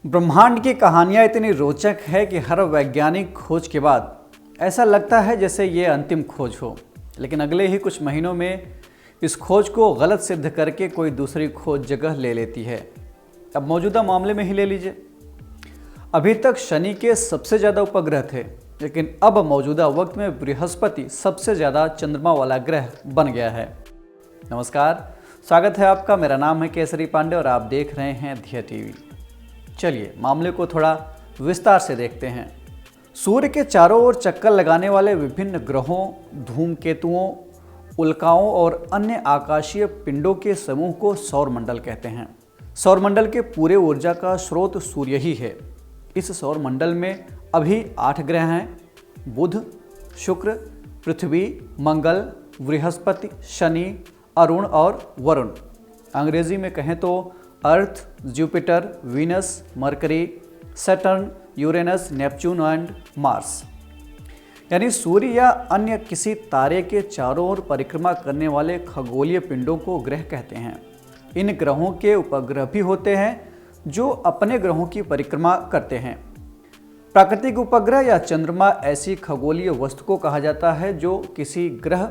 ब्रह्मांड की कहानियाँ इतनी रोचक है कि हर वैज्ञानिक खोज के बाद ऐसा लगता है जैसे ये अंतिम खोज हो, लेकिन अगले ही कुछ महीनों में इस खोज को गलत सिद्ध करके कोई दूसरी खोज जगह ले लेती है। अब मौजूदा मामले में ही ले लीजिए। अभी तक शनि के सबसे ज़्यादा उपग्रह थे, लेकिन अब मौजूदा वक्त में बृहस्पति सबसे ज़्यादा चंद्रमा वाला ग्रह बन गया है। नमस्कार, स्वागत है आपका। मेरा नाम है केसरी पांडे और आप देख रहे हैं धिया टीवी। चलिए मामले को थोड़ा विस्तार से देखते हैं। सूर्य के चारों ओर चक्कर लगाने वाले विभिन्न ग्रहों, धूमकेतुओं, उल्काओं और अन्य आकाशीय पिंडों के समूह को सौरमंडल कहते हैं। सौरमंडल के पूरे ऊर्जा का स्रोत सूर्य ही है। इस सौरमंडल में अभी 8 ग्रह हैं: बुध, शुक्र, पृथ्वी, मंगल, बृहस्पति, शनि, अरुण और वरुण। अंग्रेजी में कहें तो Earth, Jupiter, Venus, Mercury, Saturn, Uranus, Neptune and Mars. यानी सूर्य या अन्य किसी तारे के चारों ओर परिक्रमा करने वाले खगोलीय पिंडों को ग्रह कहते हैं। इन ग्रहों के उपग्रह भी होते हैं जो अपने ग्रहों की परिक्रमा करते हैं। प्राकृतिक उपग्रह या चंद्रमा ऐसी खगोलीय वस्तु को कहा जाता है जो किसी ग्रह,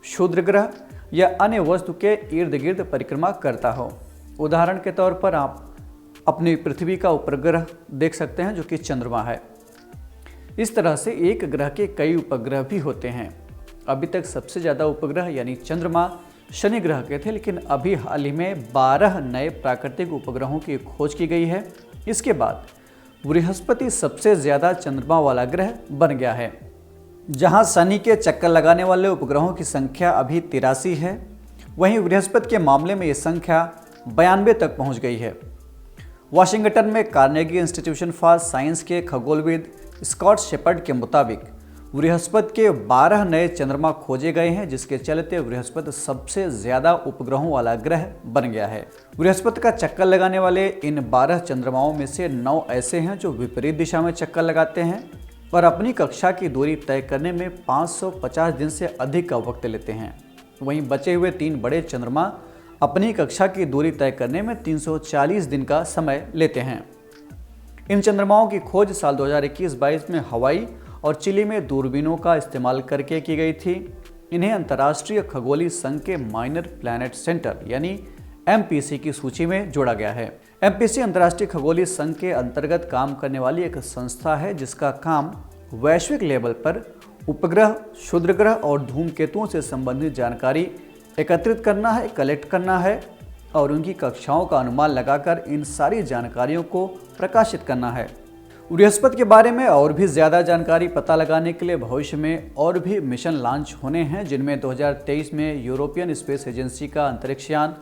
क्षुद्र ग्रह या अन्य वस्तु के इर्द गिर्द परिक्रमा करता हो। उदाहरण के तौर पर आप अपनी पृथ्वी का उपग्रह देख सकते हैं जो कि चंद्रमा है। इस तरह से एक ग्रह के कई उपग्रह भी होते हैं। अभी तक सबसे ज़्यादा उपग्रह यानी चंद्रमा शनि ग्रह के थे, लेकिन अभी हाल ही में 12 नए प्राकृतिक उपग्रहों की खोज की गई है। इसके बाद बृहस्पति सबसे ज़्यादा चंद्रमा वाला ग्रह बन गया है। जहां शनि के चक्कर लगाने वाले उपग्रहों की संख्या अभी 83 है, वहीं बृहस्पति के मामले में ये संख्या 92 तक पहुंच गई है। वाशिंगटन में कार्नेगी इंस्टीट्यूशन फॉर साइंस के खगोलविद स्कॉट शेपर्ड के मुताबिक बृहस्पति के 12 नए चंद्रमा खोजे गए हैं, जिसके चलते बृहस्पति सबसे ज़्यादा उपग्रहों वाला ग्रह बन गया है। बृहस्पति का चक्कर लगाने वाले इन 12 चंद्रमाओं में से 9 ऐसे हैं जो विपरीत दिशा में चक्कर लगाते हैं और अपनी कक्षा की दूरी तय करने में 550 दिन से अधिक का वक्त लेते हैं। वहीं बचे हुए 3 बड़े चंद्रमा अपनी कक्षा की दूरी तय करने में 340 दिन का समय लेते हैं। इन चंद्रमाओं की खोज साल 2021-22 में हवाई और चिली में दूरबीनों का इस्तेमाल करके की गई थी। इन्हें अंतर्राष्ट्रीय खगोलीय संघ के माइनर प्लैनेट सेंटर यानी MPC की सूची में जोड़ा गया है। MPC अंतर्राष्ट्रीय खगोलीय संघ के अंतर्गत काम करने वाली एक संस्था है जिसका काम वैश्विक लेवल पर उपग्रह, क्षुद्र ग्रह और धूमकेतुओं से संबंधित जानकारी एकत्रित करना है, कलेक्ट करना है और उनकी कक्षाओं का अनुमान लगाकर इन सारी जानकारियों को प्रकाशित करना है। बृहस्पति के बारे में और भी ज़्यादा जानकारी पता लगाने के लिए भविष्य में और भी मिशन लॉन्च होने हैं, जिनमें 2023 में यूरोपियन स्पेस एजेंसी का अंतरिक्ष यान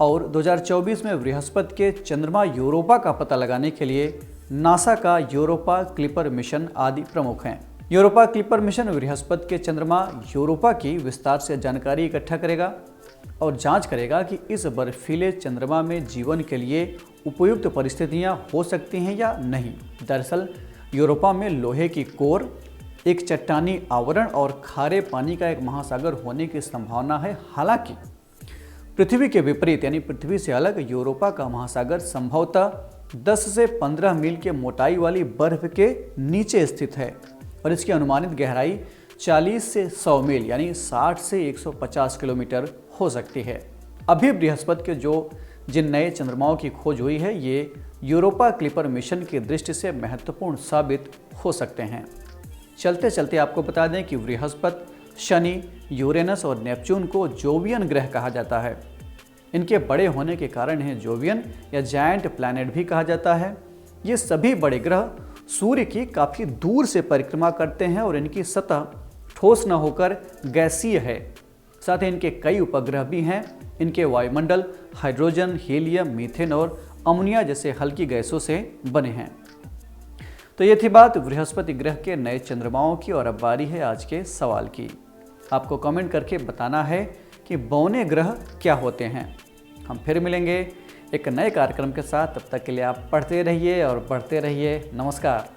और 2024 में बृहस्पति के चंद्रमा यूरोपा का पता लगाने के लिए नासा का यूरोपा क्लिपर मिशन आदि प्रमुख हैं। यूरोपा क्लिपर मिशन बृहस्पति के चंद्रमा यूरोपा की विस्तार से जानकारी इकट्ठा करेगा और जांच करेगा कि इस बर्फीले चंद्रमा में जीवन के लिए उपयुक्त परिस्थितियां हो सकती हैं या नहीं। दरअसल यूरोपा में लोहे की कोर, एक चट्टानी आवरण और खारे पानी का एक महासागर होने की संभावना है। हालांकि पृथ्वी के विपरीत यानी पृथ्वी से अलग यूरोपा का महासागर संभवतः 10 से 15 मील के मोटाई वाली बर्फ के नीचे स्थित है और इसकी अनुमानित गहराई 40 से 100 मील यानी 60 से 150 किलोमीटर हो सकती है। अभी बृहस्पति के जिन नए चंद्रमाओं की खोज हुई है, ये यूरोपा क्लिपर मिशन की दृष्टि से महत्वपूर्ण साबित हो सकते हैं। चलते चलते आपको बता दें कि बृहस्पति, शनि, यूरेनस और नेपच्यून को जोवियन ग्रह कहा जाता है। इनके बड़े होने के कारण इन्हें जोवियन या जायंट प्लैनेट भी कहा जाता है। ये सभी बड़े ग्रह सूर्य की काफ़ी दूर से परिक्रमा करते हैं और इनकी सतह ठोस न होकर गैसीय है। साथ ही इनके कई उपग्रह भी हैं। इनके वायुमंडल हाइड्रोजन, हीलियम, मीथेन और अमोनिया जैसे हल्की गैसों से बने हैं। तो ये थी बात बृहस्पति ग्रह के नए चंद्रमाओं की और अब बारी है आज के सवाल की। आपको कमेंट करके बताना है कि बौने ग्रह क्या होते हैं। हम फिर मिलेंगे एक नए कार्यक्रम के साथ। तब तक के लिए आप पढ़ते रहिए और बढ़ते रहिए। नमस्कार।